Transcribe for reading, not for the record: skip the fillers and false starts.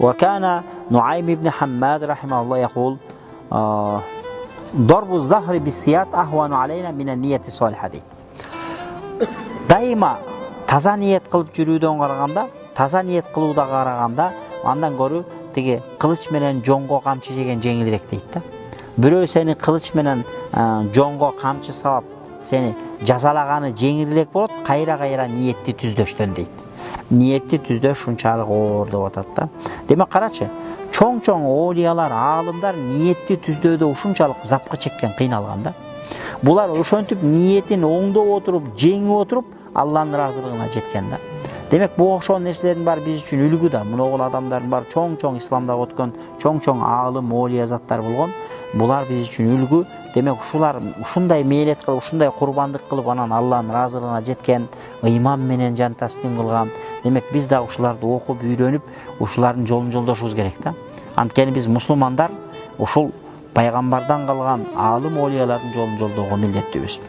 وكان نعيم بن حماد رحمه الله يقول ضرب الظهر بالسياط أهون علينا من النية الصالحة дейді. Дайыма таза ниет кылып жүрүүдөн караганда, таза ниет кылууга караганда, андан көрү тиги кылыч менен жоңго камчы жеген жеңилирээк дейт да. Бирөө сени кылыч менен жоңго камчы сабап сени жазалаганы жеңилирээк болот, кайра ниетти түздөштөн дейт. Ниетти түздөш ушунчалык оор деп атат да. Демек карачы, чоң оолиялар, аалымдар ниетти түздөөдө ушунчалык запка чеккен, кыйналган да. Булар ошентип ниетин оңдоп отуруп, жеңип отуруп, Алланын ыраазылыгына жеткен да. Демек бу окшоо нерселердин баары биз үчүн үлгү да. Муногул адамдардын баары чоң исламда өткөн, чоң аалым, оолия заттар болгон. Булар биз үчүн үлгү. Демек ушулар ушундай мээлет кылып, ушундай курбандык кылып, анан Алланын ыраазылыгына жеткен, ыйман менен жан таслим кылган. Демек биз да ушуларды окуп, үйрөнүп, ушулардын жолун жолдошубуз керек да. Анткени биз мусулмандар ушул пайгамбардан калган аалым оолиялардын жолун жолдоого милдеттүүбүз.